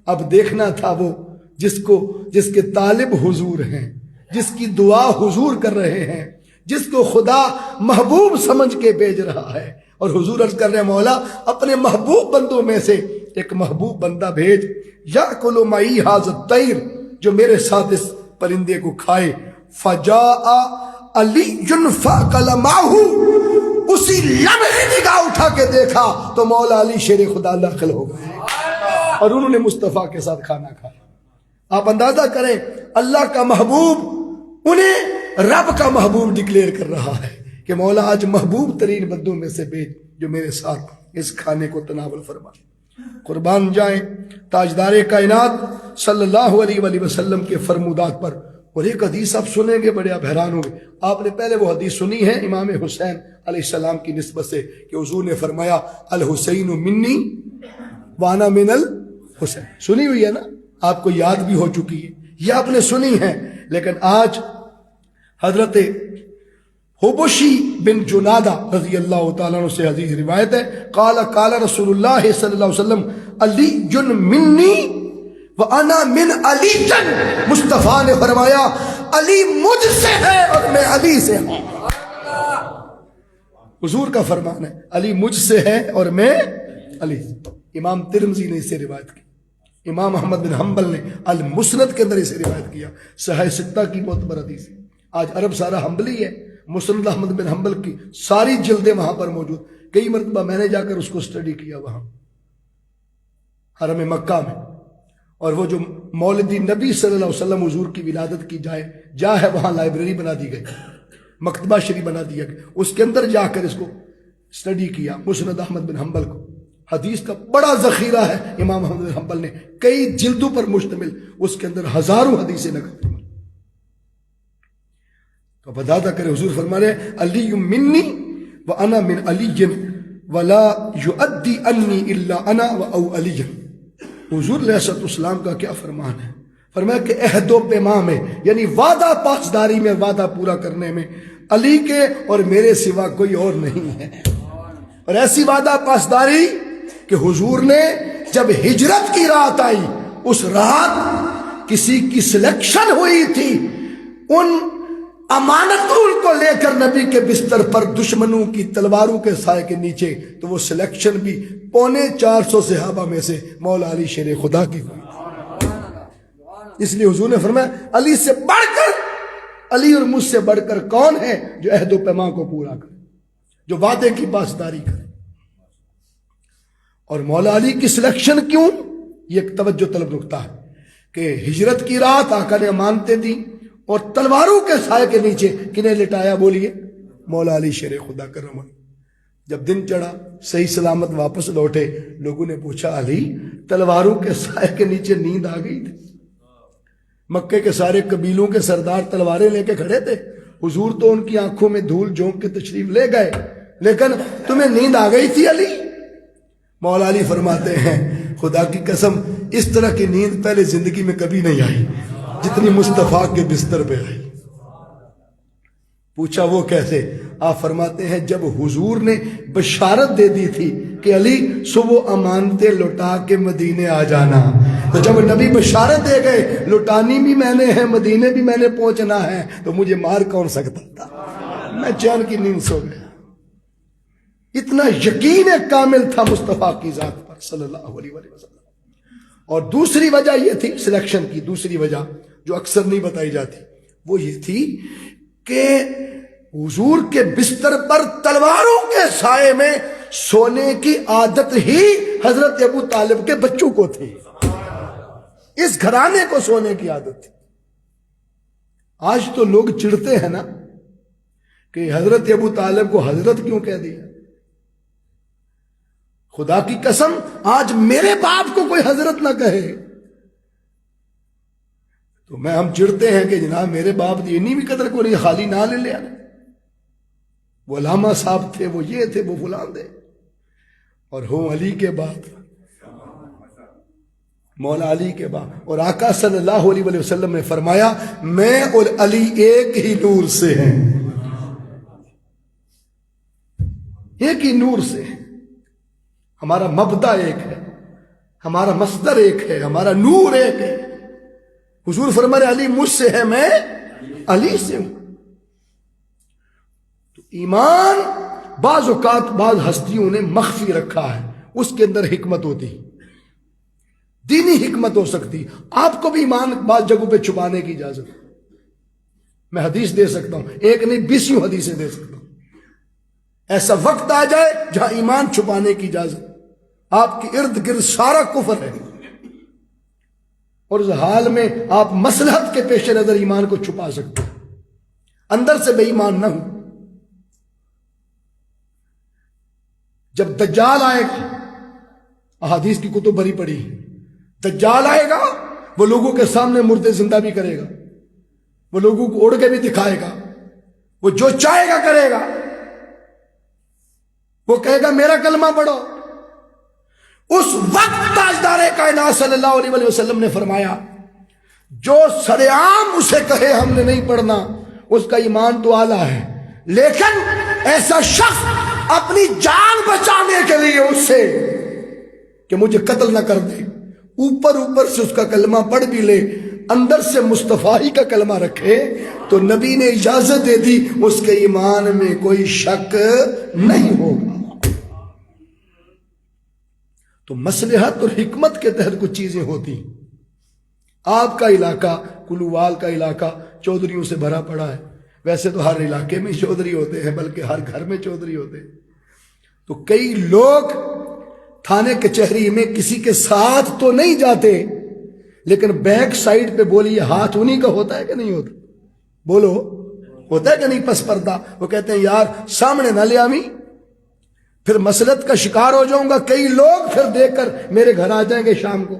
اب دیکھنا تھا وہ جس کے طالب حضور ہیں، جس کی دعا حضور کر رہے ہیں، جس کو خدا محبوب سمجھ کے بھیج رہا ہے، اور حضور عرض کر رہے ہیں مولا اپنے محبوب بندوں میں سے ایک محبوب بندہ بھیج، یأکل معی ھذا الطیر، جو میرے ساتھ اس پرندے کو کھائے۔ فجاء علی فاقل معہ، اسی لمحے نگاہ اٹھا کے دیکھا تو مولا علی شیر خدا داخل ہو گئے اور انہوں نے مصطفیٰ کے ساتھ کھانا کھایا۔ آپ اندازہ کریں اللہ کا محبوب انہیں رب کا محبوب ڈکلیئر کر رہا ہے کہ مولا آج محبوب ترین بندوں میں سے بھیج جو میرے ساتھ اس کھانے کو تناول فرما۔ قربان جائیں تاجدار کائنات صلی اللہ علیہ وآلہ وسلم کے فرمودات پر۔ اور ایک حدیث آپ سنیں گے بڑے آپ حیران ہوں گے۔ آپ نے پہلے وہ حدیث سنی ہے امام حسین علیہ السلام کی نسبت سے کہ حضور نے فرمایا الحسین منی وانا من الحسین، سنی ہوئی ہے نا، آپ کو یاد بھی ہو چکی ہے، یہ آپ نے سنی ہے۔ لیکن آج حضرت حبشی بن جنادہ رضی اللہ تعالیٰ عنہ سے حدیث روایت ہے، قال رسول اللہ صلی اللہ علیہ وسلم علی جن منی وَأَنَا مِنْ عَلِي جن، مصطفیٰ نے فرمایا علی مجھ سے ہے اور میں علی سے ہوں۔ حضور کا فرمان ہے علی مجھ سے ہے اور میں علی سے۔ امام ترمذی نے اسے روایت کی، امام احمد بن حنبل نے المسند کے اندر اسے روایت کیا، صحیح ستہ کی معتبر حدیث ہے۔ آج عرب سارا حنبلی ہے، مسند احمد بن حنبل کی ساری جلدیں وہاں پر موجود، کئی مرتبہ میں نے جا کر اس کو سٹڈی کیا وہاں حرم مکہ میں۔ اور وہ جو مولد نبی صلی اللہ علیہ وسلم حضور کی ولادت کی جا ہے وہاں لائبریری بنا دی گئی، مکتبہ شریف بنا دیا گیا، اس کے اندر جا کر اس کو سٹڈی کیا مسند احمد بن حنبل کو۔ حدیث کا بڑا ذخیرہ ہے امام احمد بن حنبل نے، کئی جلدوں پر مشتمل، اس کے اندر ہزاروں حدیثیں نقل۔ تو اب اندازہ کرے حضور فرما رہے ہیں علی منی وانا من علی ولا یؤدی انی الا انا او علی. حضور علیہ السلام کا کیا فرمان ہے؟ فرمایا کہ عہد و پیما میں یعنی وعدہ پاسداری میں، وعدہ پورا کرنے میں علی کے اور میرے سوا کوئی اور نہیں ہے. اور ایسی وعدہ پاسداری کہ حضور نے جب ہجرت کی رات آئی، اس رات کسی کی سلیکشن ہوئی تھی ان امانتوں کو لے کر نبی کے بستر پر دشمنوں کی تلواروں کے سائے کے نیچے، تو وہ سلیکشن بھی 450 صحابہ میں سے مولا علی شیر خدا کی ہوئی. اس لیے حضور نے فرمایا علی سے بڑھ کر، علی اور مجھ سے بڑھ کر کون ہے جو عہد و پیمان کو پورا کرے، جو وعدے کی پاسداری کرے. اور مولا علی کی سلیکشن کیوں؟ یہ ایک توجہ طلب نکتہ ہے کہ ہجرت کی رات آقا نے امانتیں دی اور تلواروں کے سائے کے نیچے کنہیں لٹایا؟ بولیے مولا علی شیر خدا کرم اللہ. جب دن چڑھا صحیح سلامت واپس لوٹے، لوگوں نے پوچھا علی تلواروں کے سائے کے نیچے نیند آ گئی تھی؟ مکے کے سارے قبیلوں کے سردار تلواریں لے کے کھڑے تھے، حضور تو ان کی آنکھوں میں دھول جھونک کے تشریف لے گئے، لیکن تمہیں نیند آ گئی تھی علی؟ مولا علی فرماتے ہیں خدا کی قسم اس طرح کی نیند پہلے زندگی میں کبھی نہیں آئی جتنی مصطفیٰ کے بستر پہ آئی. پوچھا وہ کیسے؟ آپ فرماتے ہیں جب حضور نے بشارت دے دی تھی کہ علی صبح امانتیں لوٹا کے مدینے آ جانا، تو جب نبی بشارت دے گئے لوٹانی بھی میں نے ہے، مدینے بھی میں نے پہنچنا ہے، تو مجھے مار کون سکتا تھا؟ میں چین کی نیند سو گیا. اتنا یقین کامل تھا مصطفیٰ کی ذات پر صلی اللہ علیہ وسلم. اور دوسری وجہ یہ تھی سلیکشن کی، دوسری وجہ جو اکثر نہیں بتائی جاتی، وہ یہ تھی کہ حضور کے بستر پر تلواروں کے سائے میں سونے کی عادت ہی حضرت ابو طالب کے بچوں کو تھی. اس گھرانے کو سونے کی عادت تھی. آج تو لوگ چڑھتے ہیں نا کہ حضرت ابو طالب کو حضرت کیوں کہہ دیا. خدا کی قسم آج میرے باپ کو کوئی حضرت نہ کہے تو ہم چڑھتے ہیں کہ جناب میرے باپ دی اتنی بھی قدر کو نہیں، خالی نہ لے لیا. وہ علامہ صاحب تھے، وہ یہ تھے، وہ فلان تھے، اور ہوں علی کے باپ، مولا علی کے باپ. اور آقا صلی اللہ علیہ وسلم نے فرمایا میں اور علی ایک ہی نور سے ہیں، ایک ہی نور سے ہیں. ہمارا مبدا ایک ہے، ہمارا مصدر ایک ہے، ہمارا نور ایک ہے. حضور فرما رہے علی مجھ سے ہے، میں علی سے ہوں. تو ایمان بعض اوقات بعض ہستیوں نے مخفی رکھا ہے، اس کے اندر حکمت ہوتی، دینی حکمت ہو سکتی. آپ کو بھی ایمان بعض جگہوں پہ چھپانے کی اجازت ہے. میں حدیث دے سکتا ہوں، ایک نہیں 20 حدیثیں دے سکتا ہوں. ایسا وقت آ جائے جہاں ایمان چھپانے کی اجازت، آپ کے ارد گرد سارا کفر ہے، اور اس حال میں آپ مصلحت کے پیش نظر ایمان کو چھپا سکتے ہیں، اندر سے بے ایمان نہ ہو. جب دجال آئے گا، احادیث کی کتب بھری پڑی، دجال آئے گا، وہ لوگوں کے سامنے مردے زندہ بھی کرے گا، وہ لوگوں کو اڑ کے بھی دکھائے گا، وہ جو چاہے گا کرے گا. وہ کہے گا میرا کلمہ پڑھو. اس وقت تاجدار کائنات صلی اللہ علیہ وسلم نے فرمایا جو سرعام اسے کہے ہم نے نہیں پڑھنا اس کا ایمان تو اعلیٰ ہے، لیکن ایسا شخص اپنی جان بچانے کے لیے اس سے کہ مجھے قتل نہ کر دے، اوپر سے اس کا کلمہ پڑھ بھی لے، اندر سے مصطفیٰ ہی کا کلمہ رکھے، تو نبی نے اجازت دے دی اس کے ایمان میں کوئی شک نہیں ہوگا. تو مصلحت اور حکمت کے تحت کچھ چیزیں ہوتی. آپ کا علاقہ کلووال کا علاقہ چودھریوں سے بھرا پڑا ہے، ویسے تو ہر علاقے میں چودھری ہوتے ہیں، بلکہ ہر گھر میں چودھری ہوتے ہیں. تو کئی لوگ تھانے کچہری میں کسی کے ساتھ تو نہیں جاتے، لیکن بیک سائیڈ پہ بولی یہ ہاتھ انہی کا ہوتا ہے کہ نہیں ہوتا؟ بولو ہوتا ہے کہ نہیں؟ پس پردہ وہ کہتے ہیں یار سامنے نہ لے آمی، پھر مسلط کا شکار ہو جاؤں گا. کئی لوگ پھر دیکھ کر میرے گھر آ جائیں گے شام کو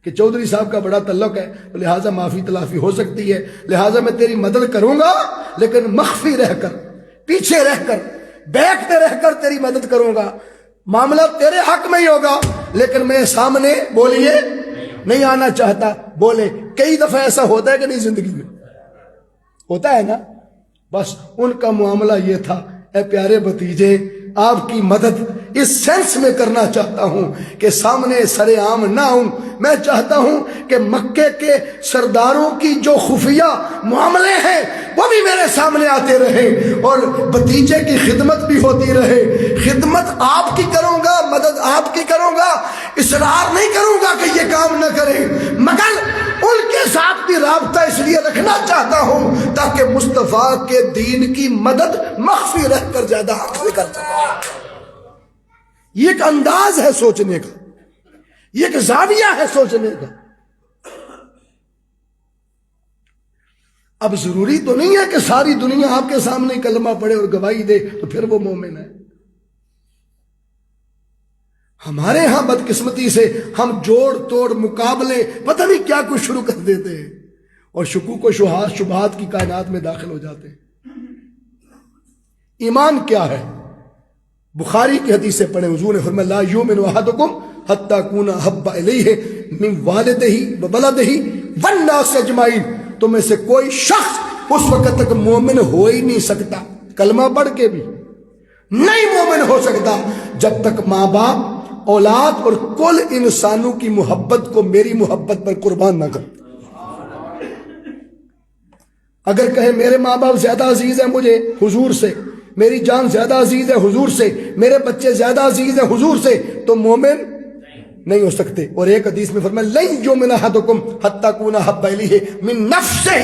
کہ چودھری صاحب کا بڑا تعلق ہے تو لہٰذا معافی تلافی ہو سکتی ہے، لہٰذا میں تیری مدد کروں گا لیکن مخفی رہ کر، پیچھے رہ کر، بیک پہ رہ کر تیری مدد کروں گا، معاملہ تیرے حق میں ہی ہوگا لیکن میں سامنے بولیے نہیں آنا چاہتا۔ بولے کئی دفعہ ایسا ہوتا ہے کہ نہیں زندگی میں؟ ہوتا ہے نا۔ بس ان کا معاملہ یہ تھا، اے پیارے بھتیجے آپ کی مدد اس سینس میں کرنا چاہتا ہوں کہ سامنے سر عام نہ ہوں، میں چاہتا ہوں کہ مکے کے سرداروں کی جو خفیہ معاملے ہیں وہ بھی میرے سامنے آتے رہے اور بھتیجے کی خدمت بھی ہوتی رہے۔ خدمت آپ کی کروں گا، مدد آپ کی کروں گا، اصرار نہیں کروں گا کہ یہ کام نہ کریں، مگر ان کے ساتھ بھی رابطہ اس لیے رکھنا چاہتا ہوں تاکہ مصطفیٰ کے دین کی مدد مخفی رہ کر زیادہ حاصل کر سکیں۔ یہ ایک انداز ہے سوچنے کا، یہ ایک زاویہ ہے سوچنے کا۔ اب ضروری تو نہیں ہے کہ ساری دنیا آپ کے سامنے کلمہ پڑھے اور گواہی دے تو پھر وہ مومن ہے۔ ہمارے ہاں بدقسمتی سے ہم جوڑ توڑ مقابلے پتہ نہیں کیا کچھ شروع کر دیتے ہیں اور شکوک و شبہات کی کائنات میں داخل ہو جاتے ہیں۔ ایمان کیا ہے؟ بخاری کی حدیث سے پڑھیں، حضور نے فرمایا لا یؤمن احدکم حتی اکون احب الیہ من والدہ وولدہ والناس اجمعین، تم میں سے کوئی شخص اس وقت تک مومن ہو ہی نہیں سکتا، کلمہ پڑھ کے بھی نہیں مومن ہو سکتا جب تک ماں باپ، اولاد اور کل انسانوں کی محبت کو میری محبت پر قربان نہ کر۔ اگر کہے میرے ماں باپ زیادہ عزیز ہیں مجھے حضور سے، میری جان زیادہ عزیز ہے حضور سے، میرے بچے زیادہ عزیز ہیں حضور سے، تو مومن نہیں ہو سکتے۔ اور ایک حدیث میں فرمایا لن یؤمن احدکم حتی اکون احب الیہ من نفسہ،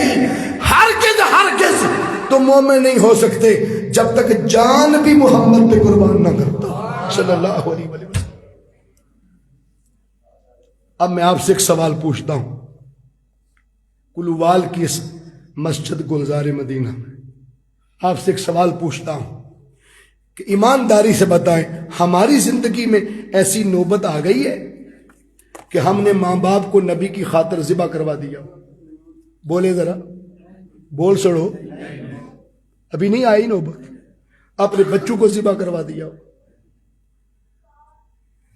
ہرگز تم مومن نہیں ہو سکتے جب تک جان بھی محمد پہ قربان نہ کرتا صلی اللہ علیہ وسلم۔ اب میں آپ سے ایک سوال پوچھتا ہوں، کلووال کی اس مسجد گلزار مدینہ میں آپ سے ایک سوال پوچھتا ہوں کہ ایمانداری سے بتائیں، ہماری زندگی میں ایسی نوبت آ گئی ہے کہ ہم نے ماں باپ کو نبی کی خاطر ذبح کروا دیا؟ بولے ذرا، بول سڑو، ابھی نہیں آئی نوبت؟ اپنے بچوں کو ذبح کروا دیا،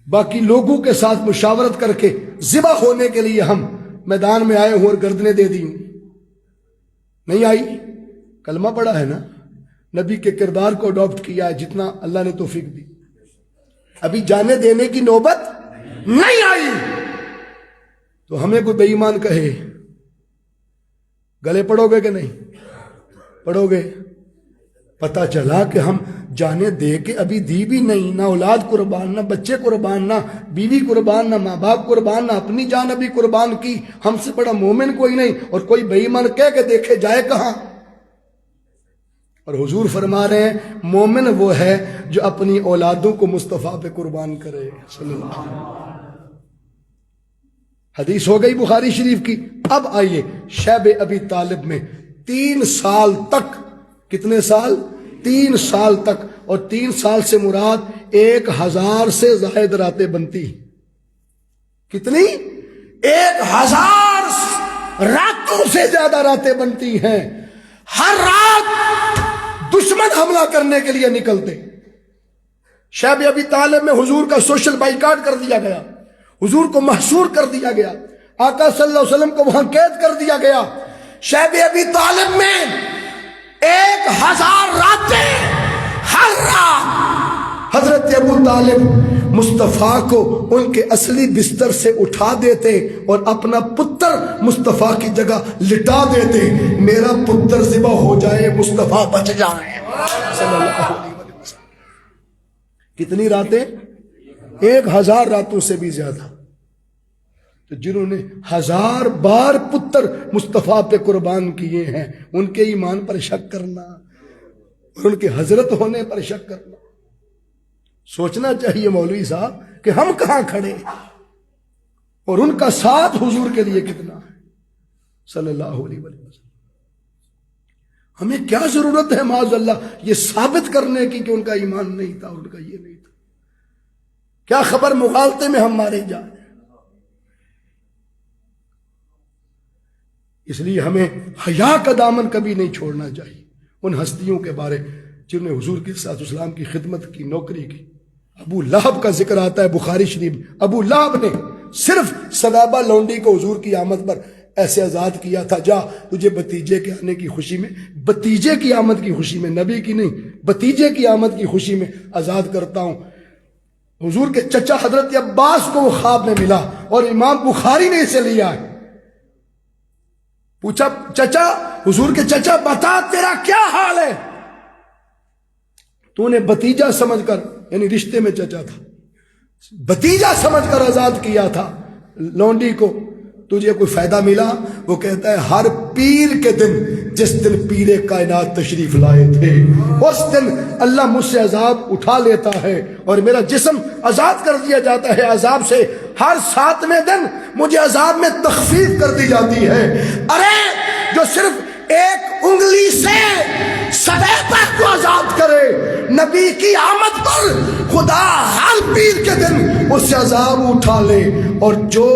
باقی لوگوں کے ساتھ مشاورت کر کے ذبح ہونے کے لیے ہم میدان میں آئے ہوں اور گردنیں دے دی ہوں؟ نہیں آئی؟ کلمہ پڑا ہے نا، نبی کے کردار کو اڈاپٹ کیا ہے جتنا اللہ نے توفیق دی، ابھی جانے دینے کی نوبت نہیں آئی۔ تو ہمیں کوئی بے ایمان کہے گلے پڑو گے کہ نہیں پڑو گے؟ پتہ چلا کہ ہم جانے دے کے ابھی دی بھی نہیں، نہ اولاد قربان، نہ بچے قربان، نہ بیوی قربان، نہ ماں باپ قربان، نہ اپنی جان ابھی قربان کی، ہم سے بڑا مومن کوئی نہیں، اور کوئی بے ایمان کہہ کے دیکھے جائے کہاں؟ اور حضور فرما رہے ہیں مومن وہ ہے جو اپنی اولادوں کو مصطفیٰ پہ قربان کرے صلی اللہ علیہ وسلم۔ حدیث ہو گئی بخاری شریف کی۔ اب آئیے شیب ابی طالب میں 3 سال تک، کتنے سال؟ 3 سال تک، اور 3 سال سے مراد 1000 سے زائد راتیں بنتی۔ کتنی؟ 1000 راتوں سے زیادہ راتیں بنتی ہیں۔ ہر رات دشمن حملہ کرنے کے لیے نکلتے۔ شیب ابی طالب میں حضور کا سوشل بائیکاٹ کر دیا گیا، حضور کو محصور کر دیا گیا، آقا صلی اللہ علیہ وسلم کو وہاں قید کر دیا گیا۔ شیب ابی طالب میں 1000 راتیں، ہر رات حضرت ابو طالب مصطفیٰ کو ان کے اصلی بستر سے اٹھا دیتے اور اپنا پتر مصطفیٰ کی جگہ لٹا دیتے، میرا پتر ذبح ہو جائے مصطفیٰ بچ جائے صلی اللہ علیہ وسلم۔ کتنی راتیں؟ 1000 راتوں سے بھی زیادہ۔ تو جنہوں نے 1000 بار پتر مصطفیٰ پہ قربان کیے ہیں، ان کے ایمان پر شک کرنا اور ان کے حضرت ہونے پر شک کرنا، سوچنا چاہیے مولوی صاحب کہ ہم کہاں کھڑے اور ان کا ساتھ حضور کے لیے کتنا ہے صلی اللہ علیہ وسلم۔ ہمیں کیا ضرورت ہے معاذ اللہ یہ ثابت کرنے کی کہ ان کا ایمان نہیں تھا، ان کا یہ نہیں تھا؟ کیا خبر مغالطے میں ہم مارے جائیں؟ اس لیے ہمیں حیا کا دامن کبھی نہیں چھوڑنا چاہیے۔ ان ہستیوں کے بارے جنہوں نے حضور کے صلی اللہ علیہ وسلم کی خدمت کی، نوکری کی۔ ابو لہب کا ذکر آتا ہے بخاری شریف۔ ابو لہب نے صرف سلابہ لونڈی کو حضور کی آمد پر ایسے آزاد کیا تھا، جا تجھے بتیجے کے آنے کی خوشی میں، بتیجے کی آمد کی خوشی میں، نبی کی نہیں، بتیجے کی آمد کی خوشی میں آزاد کرتا ہوں۔ حضور کے چچا حضرت عباس کو وہ خواب میں ملا، اور امام بخاری نے اسے لیا ہے۔ پوچھا چچا، حضور کے چچا بتا تیرا کیا حال ہے؟ تو نے بتیجا سمجھ کر، یعنی رشتے میں چچا تھا، بتیجا سمجھ کر آزاد کیا تھا لونڈی کو، تجھے کوئی فائدہ ملا؟ وہ کہتا ہے ہر پیر کے دن، جس دن پیر کائنات تشریف لائے تھے، اس دن اللہ مجھ سے عذاب اٹھا لیتا ہے اور میرا جسم آزاد کر دیا جاتا ہے عذاب سے۔ ہر 7ویں دن مجھے عذاب میں تخفیف کر دی جاتی ہے۔ ارے جو صرف ایک انگلی سے سلیقہ کو آزاد کرے، نبی کی آمد پر خدا ہر پیر کے دن اس سے عذاب اٹھا لے، اور جو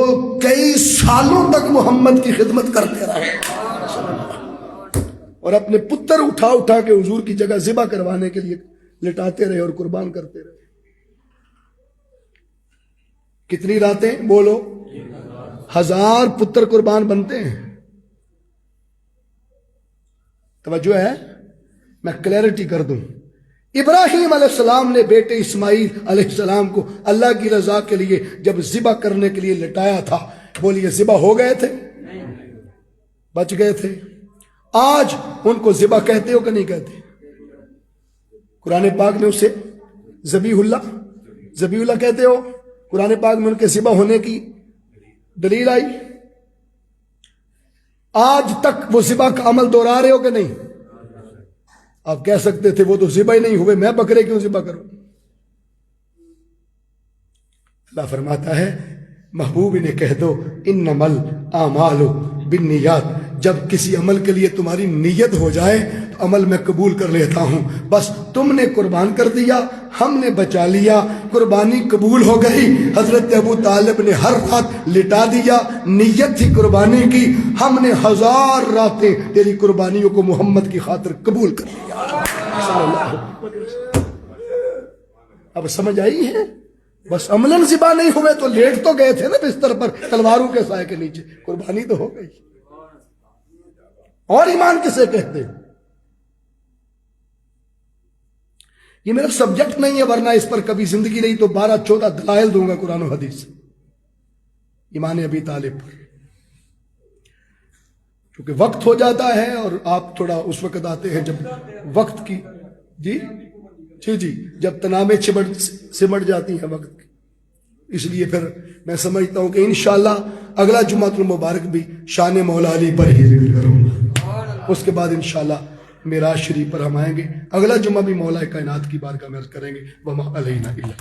کئی سالوں تک محمد کی خدمت کرتے رہے اور اپنے پتر اٹھا اٹھا کے حضور کی جگہ ذبح کروانے کے لیے لٹاتے رہے اور قربان کرتے رہے۔ کتنی راتیں بولو؟ 1000 پتر قربان بنتے ہیں۔ توجہ ہے؟ میں کلیئرٹی کر دوں۔ ابراہیم علیہ السلام نے بیٹے اسماعیل علیہ السلام کو اللہ کی رضا کے لیے جب ذبح کرنے کے لیے لٹایا تھا، بولیے ذبح ہو گئے تھے؟ بچ گئے تھے؟ آج ان کو ذبح کہتے ہو کہ نہیں کہتے؟ قرآن پاک نے اسے ذبیح اللہ کہتے ہو؟ قرآن پاک میں ان کے ذبح ہونے کی دلیل آئی؟ آج تک وہ ذبح کا عمل دوہرا رہے ہو کہ نہیں؟ آپ کہہ سکتے تھے وہ تو ذبح ہی نہیں ہوئے، میں بکرے کیوں ذبح کروں؟ اللہ فرماتا ہے محبوب نے کہہ دو انما الاعمال بالنیات، جب کسی عمل کے لیے تمہاری نیت ہو جائے تو عمل میں قبول کر لیتا ہوں۔ بس تم نے قربان کر دیا، ہم نے بچا لیا، قربانی قبول ہو گئی۔ حضرت ابو طالب نے ہر رات لٹا دیا، نیت تھی قربانی کی، ہم نے 1000 راتیں تیری قربانیوں کو محمد کی خاطر قبول کر لیا۔ اب سمجھ آئی ہے؟ بس عملاً ذبح نہیں ہوئے تو لیٹ تو گئے تھے نا بستر پر تلواروں کے سائے کے نیچے، قربانی تو ہو گئی۔ اور ایمان کسے کہتے ہیں؟ یہ میرا سبجیکٹ نہیں ہے، ورنہ اس پر کبھی زندگی نہیں تو 12-14 دلائل دوں گا قرآن و حدیث، ایمان ابی طالب پر۔ کیونکہ وقت ہو جاتا ہے اور آپ تھوڑا اس وقت آتے ہیں جب وقت کی جی جب تنابیں سمٹ جاتی ہیں وقت کی، اس لیے پھر میں سمجھتا ہوں کہ انشاءاللہ اگلا جمعۃ المبارک بھی شان مولا علی پر ہی ذکر کروں گا، اس کے بعد انشاءاللہ معراج شریف پر ہم آئیں گے، اگلا جمعہ بھی مولا کائنات کی بارگاہ میں عرض کریں گے وما علینا الا